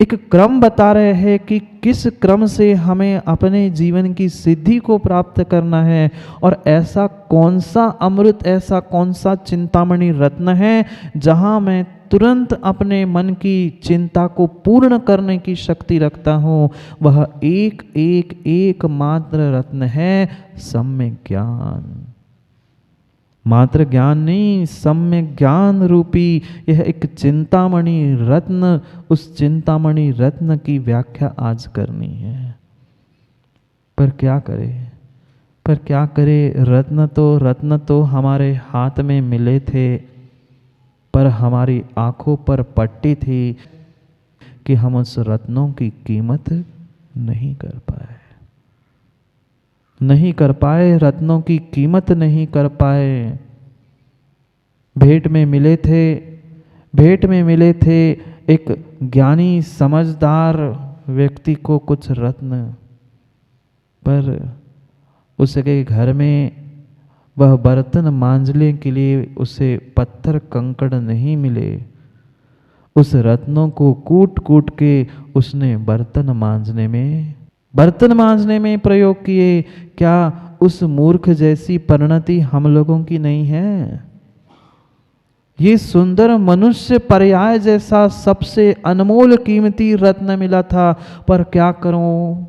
एक क्रम बता रहे हैं कि किस क्रम से हमें अपने जीवन की सिद्धि को प्राप्त करना है, और ऐसा कौन सा अमृत, ऐसा कौन सा चिंतामणि रत्न है जहाँ मैं तुरंत अपने मन की चिंता को पूर्ण करने की शक्ति रखता हूँ। वह एक एक एक मात्र रत्न है सम्यक ज्ञान। मात्र ज्ञान नहीं, सम्यक ज्ञान रूपी यह एक चिंतामणि रत्न, उस चिंतामणि रत्न की व्याख्या आज करनी है। पर क्या करें, पर क्या करें, रत्न तो हमारे हाथ में मिले थे, पर हमारी आंखों पर पट्टी थी कि हम उस रत्नों की कीमत नहीं कर पाए, नहीं कर पाए, रत्नों की कीमत नहीं कर पाए। भेंट में मिले थे, भेंट में मिले थे एक ज्ञानी समझदार व्यक्ति को कुछ रत्न, पर उसके घर में वह बर्तन मांजने के लिए उसे पत्थर कंकड़ नहीं मिले। उस रत्नों को कूट कूट के उसने बर्तन मांजने में प्रयोग किए। क्या उस मूर्ख जैसी परिणति हम लोगों की नहीं है? ये सुंदर मनुष्य पर्याय जैसा सबसे अनमोल कीमती रत्न मिला था, पर क्या करूं,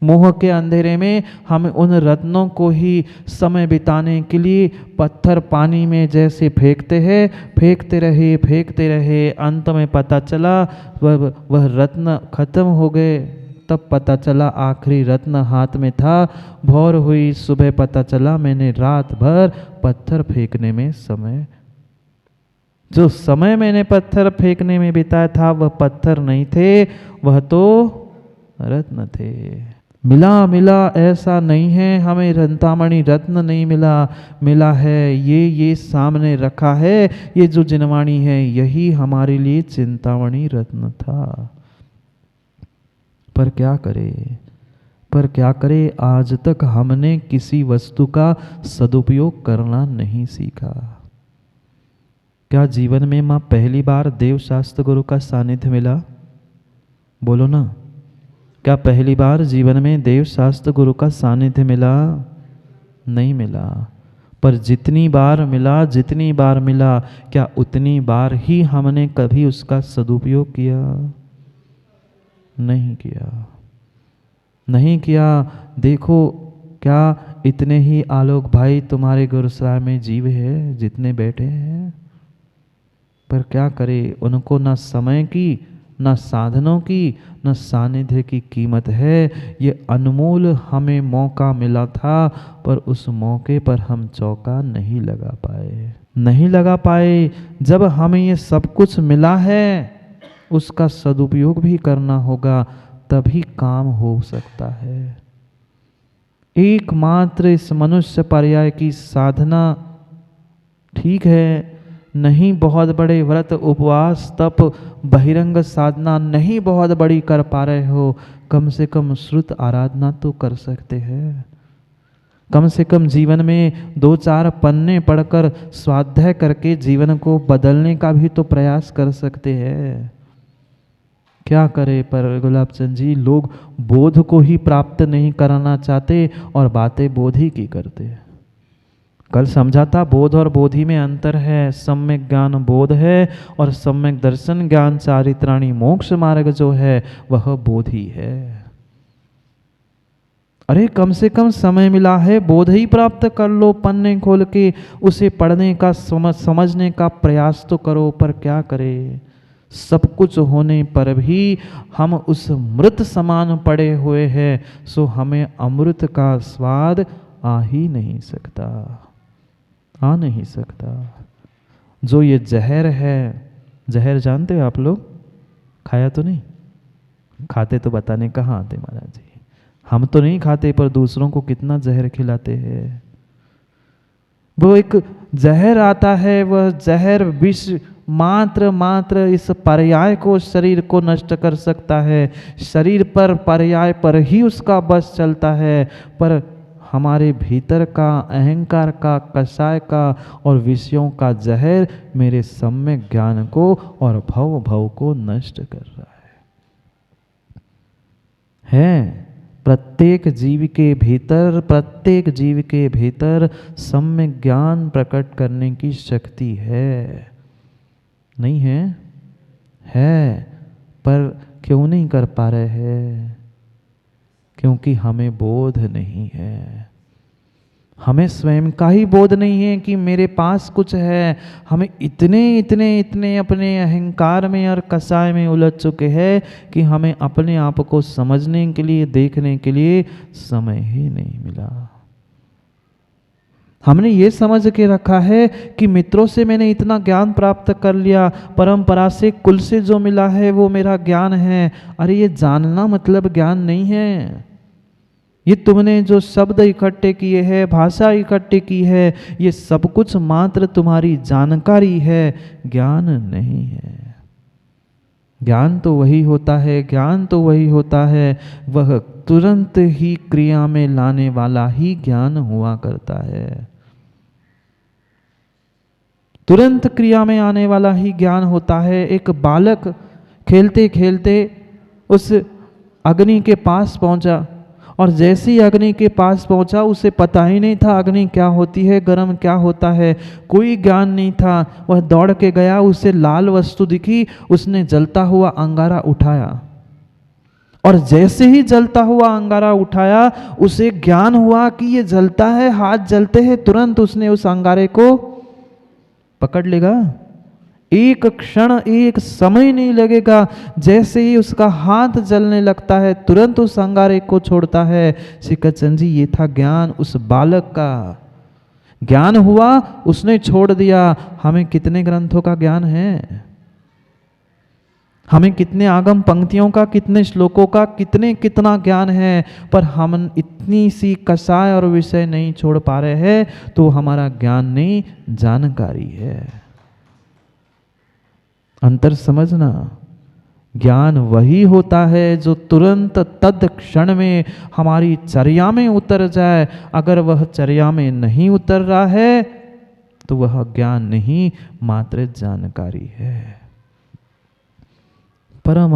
मोह के अंधेरे में हम उन रत्नों को ही समय बिताने के लिए पत्थर पानी में जैसे फेंकते हैं, फेंकते रहे, अंत में पता चला वह रत्न खत्म हो गए। तब पता चला आखिरी रत्न हाथ में था। भोर हुई, सुबह पता चला मैंने रात भर पत्थर फेंकने में जो समय मैंने पत्थर फेंकने में बिताया था वह पत्थर नहीं थे, वह तो रत्न थे। मिला ऐसा नहीं है हमें चिंतामणि रत्न नहीं मिला, मिला है ये सामने रखा है, ये जो जिनवाणी है यही हमारे लिए चिंतामणि रत्न था। पर क्या करे, आज तक हमने किसी वस्तु का सदुपयोग करना नहीं सीखा। क्या जीवन में माँ पहली बार देव शास्त्र गुरु का सानिध्य मिला? बोलो ना, क्या पहली बार जीवन में देव शास्त्र गुरु का सानिध्य मिला? नहीं मिला। पर जितनी बार मिला, क्या उतनी बार ही हमने कभी उसका सदुपयोग किया? नहीं किया। देखो, क्या इतने ही आलोक भाई तुम्हारे गुरुसराय में जीव है जितने बैठे हैं, पर क्या करे, उनको ना समय की, ना साधनों की, न सानिध्य की कीमत है। ये अनमोल हमें मौका मिला था, पर उस मौके पर हम चौका नहीं लगा पाए। जब हमें ये सब कुछ मिला है उसका सदुपयोग भी करना होगा, तभी काम हो सकता है। एकमात्र इस मनुष्य पर्याय की साधना, ठीक है, नहीं बहुत बड़े व्रत उपवास तप बहिरंग साधना नहीं बहुत बड़ी कर पा रहे हो, कम से कम श्रुत आराधना तो कर सकते हैं। कम से कम जीवन में 2-4 पन्ने पढ़कर स्वाध्याय करके जीवन को बदलने का भी तो प्रयास कर सकते हैं। क्या करे, पर गुलाब चंद जी, लोग बोध को ही प्राप्त नहीं कराना चाहते और बातें बोध ही की करते हैं। कल समझा था बोध और बोधि में अंतर है। सम्यक ज्ञान बोध है और सम्यक दर्शन ज्ञान चारित्राणी मोक्ष मार्ग जो है वह बोधि है। अरे कम से कम समय मिला है, बोध ही प्राप्त कर लो, पन्ने खोल के उसे पढ़ने का समझने का प्रयास तो करो। पर क्या करे, सब कुछ होने पर भी हम उस मृत समान पड़े हुए हैं, सो हमें अमृत का स्वाद आ ही नहीं सकता। जो ये जहर है, जहर जानते हो आप लोग? खाया तो नहीं? खाते तो बताने कहाँ आते महाराज जी। हम तो नहीं खाते, पर दूसरों को कितना जहर खिलाते हैं। वो एक जहर आता है, वह जहर विष मात्र इस पर्याय को, शरीर को नष्ट कर सकता है। शरीर पर, पर्याय पर ही उसका बस चलता है, पर हमारे भीतर का, अहंकार का, कषाय का और विषयों का जहर मेरे सम्यक ज्ञान को और भव को नष्ट कर रहा है। है। प्रत्येक जीव के भीतर सम्यक ज्ञान प्रकट करने की शक्ति है। नहीं है? है, पर क्यों नहीं कर पा रहे हैं? क्योंकि हमें बोध नहीं है। हमें स्वयं का ही बोध नहीं है कि मेरे पास कुछ है। हमें इतने अपने अहंकार में और कसाय में उलझ चुके हैं कि हमें अपने आप को समझने के लिए, देखने के लिए समय ही नहीं मिला। हमने ये समझ के रखा है कि मित्रों से मैंने इतना ज्ञान प्राप्त कर लिया, परंपरा से, कुल से जो मिला है वो मेरा ज्ञान है। अरे ये जानना मतलब ज्ञान नहीं है। ये तुमने जो शब्द इकट्ठे किए हैं, भाषा इकट्ठे की है, ये सब कुछ मात्र तुम्हारी जानकारी है, ज्ञान नहीं है। ज्ञान तो वही होता है, वह तुरंत ही क्रिया में लाने वाला ही ज्ञान हुआ करता है। तुरंत क्रिया में आने वाला ही ज्ञान होता है। एक बालक खेलते खेलते उस अग्नि के पास पहुंचा, और जैसे ही अग्नि के पास पहुंचा उसे पता ही नहीं था अग्नि क्या होती है, गर्म क्या होता है, कोई ज्ञान नहीं था। वह दौड़ के गया, उसे लाल वस्तु दिखी, उसने जलता हुआ अंगारा उठाया, और जैसे ही जलता हुआ अंगारा उठाया उसे ज्ञान हुआ कि ये जलता है, हाथ जलते हैं। तुरंत उसने उस अंगारे को पकड़ लेगा। एक क्षण, एक समय नहीं लगेगा, जैसे ही उसका हाथ जलने लगता है तुरंत उस अंगारे को छोड़ता है। श्री कृष्ण जी, ये था ज्ञान उस बालक का। ज्ञान हुआ, उसने छोड़ दिया। हमें कितने ग्रंथों का ज्ञान है? हमें कितने आगम पंक्तियों का, कितने श्लोकों का, कितना ज्ञान है, पर हम इतनी सी कसाय और विषय नहीं छोड़ पा रहे हैं। तो हमारा ज्ञान नहीं, जानकारी है। अंतर समझना। ज्ञान वही होता है जो तुरंत तत्क्षण में हमारी चर्या में उतर जाए। अगर वह चर्या में नहीं उतर रहा है तो वह ज्ञान नहीं, मात्र जानकारी है। परम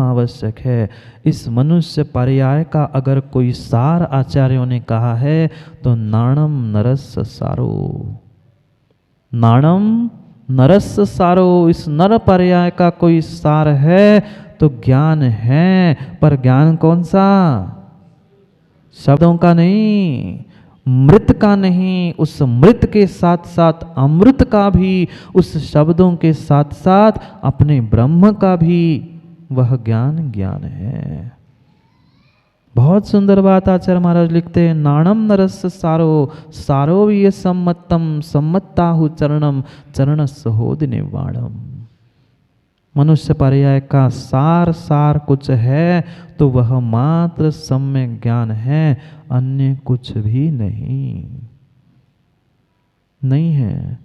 आवश्यक है। इस मनुष्य पर्याय का अगर कोई सार आचार्यों ने कहा है तो नाणम नरस्य सारो। नाणम नरस्य सारो, इस नर पर्याय का कोई सार है तो ज्ञान है, पर ज्ञान कौन सा? शब्दों का नहीं, मृत का नहीं, उस मृत के साथ साथ अमृत का भी, उस शब्दों के साथ साथ अपने ब्रह्म का भी, वह ज्ञान है। बहुत सुंदर बात आचार्य महाराज लिखते हैं, नाणम नरस्य सारो, सारो ये सम्मतम, सम्मत्ताहु चरणम, चरणस्य होदि निर्वाणम। मनुष्य पर्याय का सार कुछ है तो वह मात्र सम्यक ज्ञान है, अन्य कुछ भी नहीं है।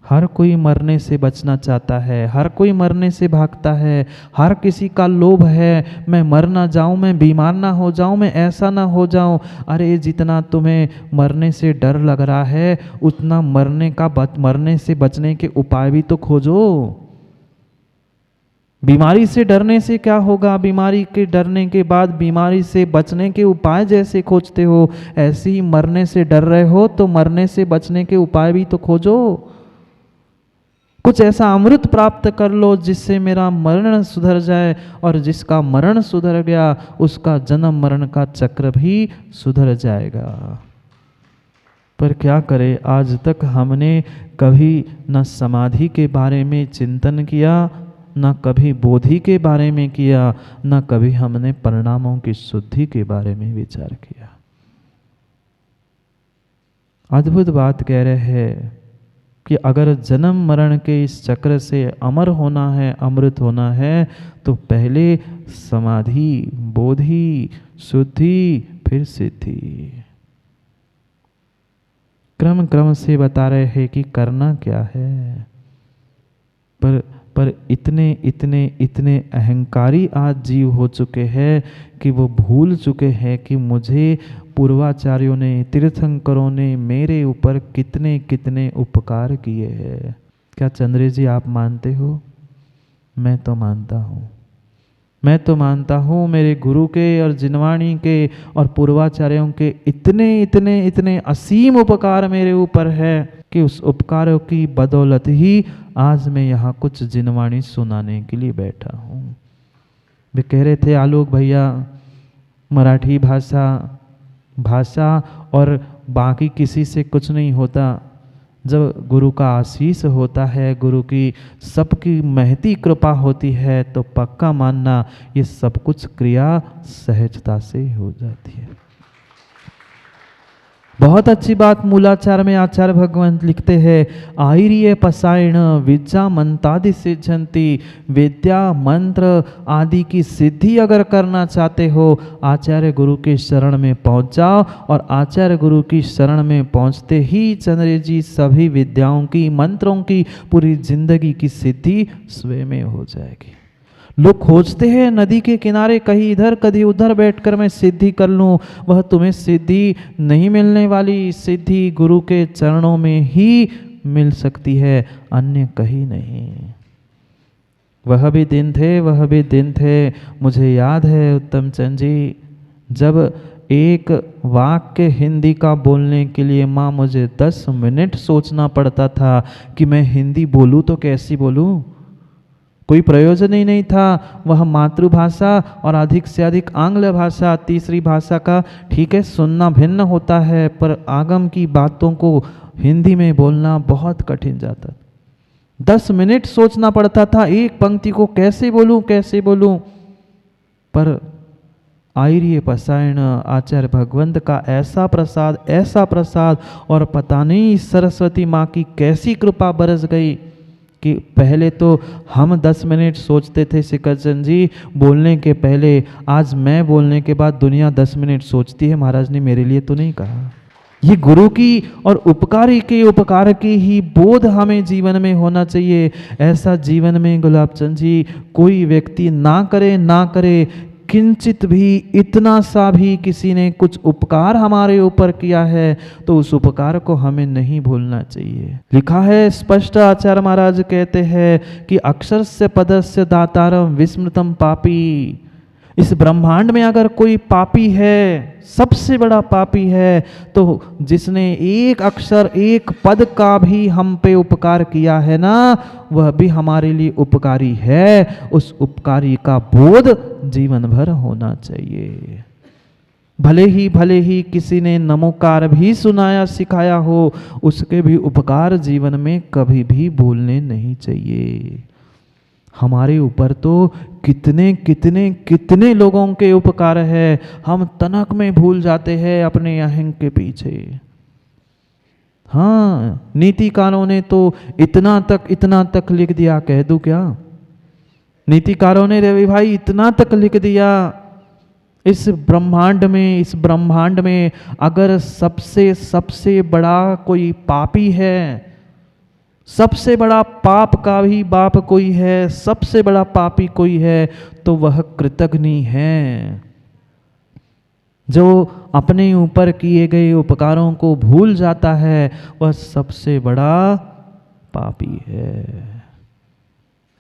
हर कोई मरने से बचना चाहता है, हर कोई मरने से भागता है, हर किसी का लोभ है, मैं मर ना जाऊं, मैं बीमार ना हो जाऊं, मैं ऐसा ना हो जाऊं। अरे जितना तुम्हें मरने से डर लग रहा है उतना मरने से बचने के उपाय भी तो खोजो। बीमारी से डरने से क्या होगा? बीमारी के डरने के बाद बीमारी से बचने के उपाय जैसे खोजते हो, ऐसे ही मरने से डर रहे हो तो मरने से बचने के उपाय भी तो खोजो। कुछ ऐसा अमृत प्राप्त कर लो जिससे मेरा मरण सुधर जाए, और जिसका मरण सुधर गया उसका जन्म मरण का चक्र भी सुधर जाएगा। पर क्या करें, आज तक हमने कभी न समाधि के बारे में चिंतन किया, न कभी बोधि के बारे में किया, न कभी हमने परिणामों की शुद्धि के बारे में विचार किया। अद्भुत बात कह रहे हैं कि अगर जन्म मरण के इस चक्र से अमर होना है, अमृत होना है, तो पहले समाधि, बोधि, शुद्धि, फिर सिद्धि, क्रम से बता रहे हैं कि करना क्या है। पर इतने अहंकारी आज जीव हो चुके हैं कि वो भूल चुके हैं कि मुझे पूर्वाचार्यों ने, तीर्थंकरों ने मेरे ऊपर कितने उपकार किए हैं। क्या चंद्र जी आप मानते हो? मैं तो मानता हूँ। मैं तो मानता हूँ मेरे गुरु के और जिनवाणी के और पूर्वाचार्यों के इतने इतने इतने असीम उपकार मेरे ऊपर है कि उस उपकारों की बदौलत ही आज मैं यहाँ कुछ जिनवाणी सुनाने के लिए बैठा हूँ। वे कह रहे थे आलोक भैया, मराठी भाषा और बाकी किसी से कुछ नहीं होता। जब गुरु का आशीष होता है, गुरु की सबकी महती कृपा होती है, तो पक्का मानना ये सब कुछ क्रिया सहजता से हो जाती है। बहुत अच्छी बात मूलाचार में आचार्य भगवंत लिखते हैं, आईरिय पसायण विद्या मंत्रादि सिद्धंती। विद्या मंत्र आदि की सिद्धि अगर करना चाहते हो, आचार्य गुरु के शरण में पहुंच जाओ, और आचार्य गुरु की शरण में पहुंचते ही चंद्र जी सभी विद्याओं की, मंत्रों की, पूरी जिंदगी की सिद्धि स्वयं में हो जाएगी। लोग खोजते हैं नदी के किनारे, कहीं इधर कहीं उधर बैठकर मैं सिद्धि कर लूं, वह तुम्हें सिद्धि नहीं मिलने वाली। सिद्धि गुरु के चरणों में ही मिल सकती है, अन्य कहीं नहीं। वह भी दिन थे, मुझे याद है उत्तम चंद जी, जब एक वाक्य हिंदी का बोलने के लिए माँ मुझे 10 मिनट सोचना पड़ता था कि मैं हिंदी बोलूँ तो कैसी बोलूँ। कोई प्रयोजन ही नहीं था। वह मातृभाषा और अधिक से अधिक आंग्ल भाषा, तीसरी भाषा का ठीक है सुनना भिन्न होता है, पर आगम की बातों को हिंदी में बोलना बहुत कठिन जाता। 10 मिनट सोचना पड़ता था एक पंक्ति को कैसे बोलूं। पर आईरिय पसायण आचार्य भगवंत का ऐसा प्रसाद और पता नहीं सरस्वती माँ की कैसी कृपा बरस गई कि पहले तो हम 10 मिनट सोचते थे शिखरचंद जी बोलने के पहले, आज मैं बोलने के बाद दुनिया 10 मिनट सोचती है। महाराज ने मेरे लिए तो नहीं कहा। ये गुरु की और उपकार की ही बोध हमें जीवन में होना चाहिए। ऐसा जीवन में गुलाब चंद जी कोई व्यक्ति ना करे किंचित भी, इतना सा भी किसी ने कुछ उपकार हमारे ऊपर किया है तो उस उपकार को हमें नहीं भूलना चाहिए। लिखा है स्पष्ट, आचार्य महाराज कहते हैं कि अक्षरस्य पदस्य दातारम विस्मृतम पापी। इस ब्रह्मांड में अगर कोई पापी है, सबसे बड़ा पापी है, तो जिसने एक अक्षर एक पद का भी हम पे उपकार किया है ना, वह भी हमारे लिए उपकारी है। उस उपकारी का बोध जीवन भर होना चाहिए। भले ही किसी ने नमोकार भी सुनाया सिखाया हो, उसके भी उपकार जीवन में कभी भी भूलने नहीं चाहिए। हमारे ऊपर तो कितने लोगों के उपकार है, हम तनक में भूल जाते हैं अपने अहंग के पीछे। हाँ, नीतिकारों ने तो इतना तक लिख दिया, कह दूं क्या? नीतिकारों ने रवि भाई इतना तक लिख दिया, इस ब्रह्मांड में अगर सबसे बड़ा कोई पापी है, सबसे बड़ा पाप का भी बाप कोई है, सबसे बड़ा पापी कोई है, तो वह कृतघ्नि है। जो अपने ऊपर किए गए उपकारों को भूल जाता है, वह सबसे बड़ा पापी है।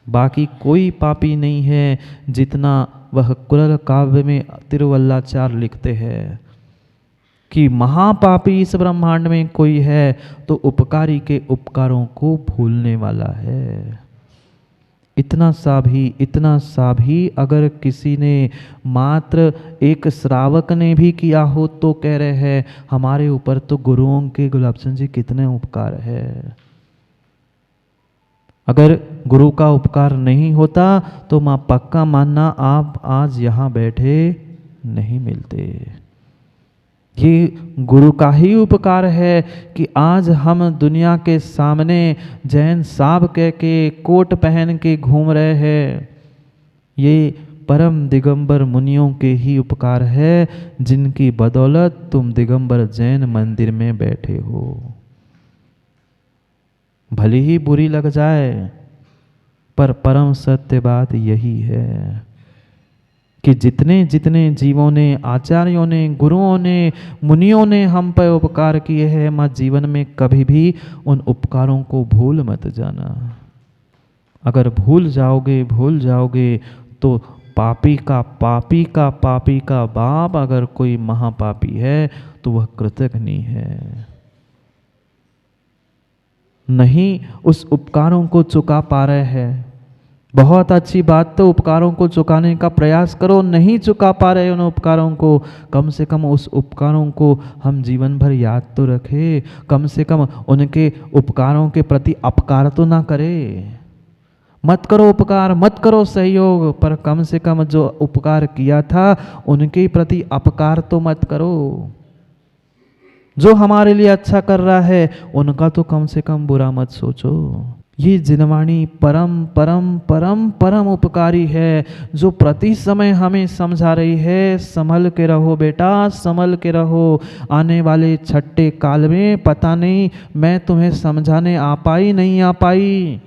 बाकी कोई पापी नहीं है जितना वह कुरल काव्य में तिरुवल्लाचार्य लिखते हैं कि महापापी इस ब्रह्मांड में कोई है तो उपकारी के उपकारों को भूलने वाला है। इतना सा भी अगर किसी ने, मात्र एक श्रावक ने भी किया हो, तो कह रहे हैं हमारे ऊपर तो गुरुओं के, गुलाब चंद जी, कितने उपकार है। अगर गुरु का उपकार नहीं होता तो मां पक्का मानना आप आज यहाँ बैठे नहीं मिलते। ये गुरु का ही उपकार है कि आज हम दुनिया के सामने जैन साहब कह के कोट पहन के घूम रहे हैं। ये परम दिगंबर मुनियों के ही उपकार है, जिनकी बदौलत तुम दिगंबर जैन मंदिर में बैठे हो। भले ही बुरी लग जाए, पर परम सत्य बात यही है कि जितने जीवों ने, आचार्यों ने, गुरुओं ने, मुनियों ने हम पर उपकार किए हैं, मां जीवन में कभी भी उन उपकारों को भूल मत जाना। अगर भूल जाओगे तो पापी का पापी का पापी का बाप अगर कोई महापापी है तो वह कृतघ्नी है, नहीं उस उपकारों को चुका पा रहे हैं। बहुत अच्छी बात, तो उपकारों को चुकाने का प्रयास करो, नहीं चुका पा रहे उन उपकारों को, कम से कम उस उपकारों को हम जीवन भर याद तो रखें, कम से कम उनके उपकारों के प्रति अपकार तो ना करें। मत करो उपकार, मत करो सहयोग, पर कम से कम जो उपकार किया था उनके प्रति अपकार तो मत करो। जो हमारे लिए अच्छा कर रहा है उनका तो कम से कम बुरा मत सोचो। ये जिनवाणी परम परम परम परम उपकारी है, जो प्रति समय हमें समझा रही है, संभल के रहो बेटा, संभल के रहो। आने वाले छठे काल में पता नहीं मैं तुम्हें समझाने आ पाई नहीं आ पाई।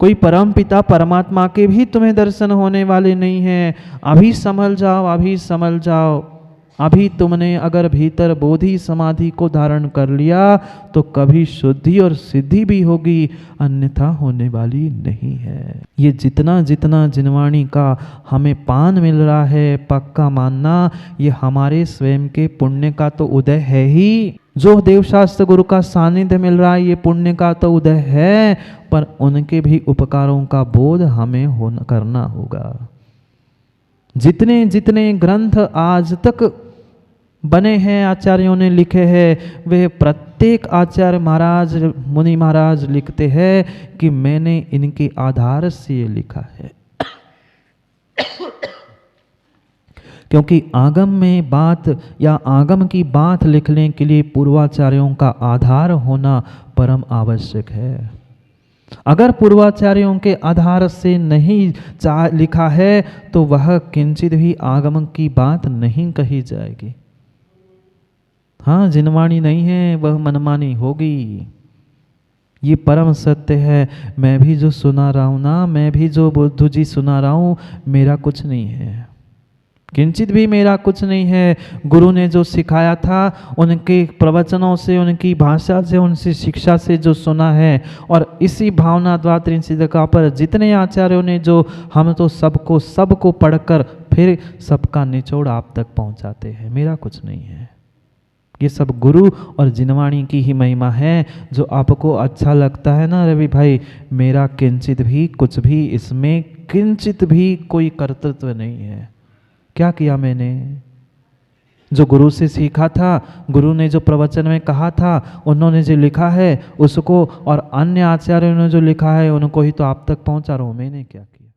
कोई परम पिता परमात्मा के भी तुम्हें दर्शन होने वाले नहीं हैं। अभी संभल जाओ, अभी संभल जाओ। अभी तुमने अगर भीतर बोधि समाधि को धारण कर लिया तो कभी शुद्धि और सिद्धि भी होगी, अन्यथा होने वाली नहीं है। ये जितना जितना जिनवाणी का हमें पान मिल रहा है, पक्का मानना ये हमारे स्वयं के पुण्य का तो उदय है ही। जो देवशास्त्र गुरु का सानिध्य मिल रहा है ये पुण्य का तो उदय है, पर उनके भी उपकारों का बोध हमें करना होगा। जितने जितने ग्रंथ आज तक बने हैं, आचार्यों ने लिखे हैं, वे प्रत्येक आचार्य महाराज मुनि महाराज लिखते हैं कि मैंने इनके आधार से ये लिखा है। क्योंकि आगम में बात या आगम की बात लिखने के लिए पूर्वाचार्यों का आधार होना परम आवश्यक है। अगर पूर्वाचार्यों के आधार से नहीं लिखा है तो वह किंचित भी आगम की बात नहीं कही जाएगी। हाँ, जिनवाणी नहीं है वह मनमानी होगी, ये परम सत्य है। मैं भी जो सुना रहा हूँ ना, मैं भी जो बुद्ध जी सुना रहा हूँ, मेरा कुछ नहीं है, किंचित भी मेरा कुछ नहीं है। गुरु ने जो सिखाया था उनके प्रवचनों से, उनकी भाषा से, उनसे शिक्षा से जो सुना है, और इसी भावना द्वारा त्रिसिद्धका पर जितने आचार्यों ने जो, हम तो सबको पढ़कर फिर सबका निचोड़ आप तक पहुंचाते हैं। मेरा कुछ नहीं है, ये सब गुरु और जिनवाणी की ही महिमा है। जो आपको अच्छा लगता है ना रवि भाई, मेरा किंचित भी कुछ भी इसमें किंचित भी कोई कर्तृत्व नहीं है। क्या किया मैंने? जो गुरु से सीखा था, गुरु ने जो प्रवचन में कहा था, उन्होंने जो लिखा है उसको, और अन्य आचार्यों ने जो लिखा है उनको ही तो आप तक पहुंचा रहा हूं। मैंने क्या किया?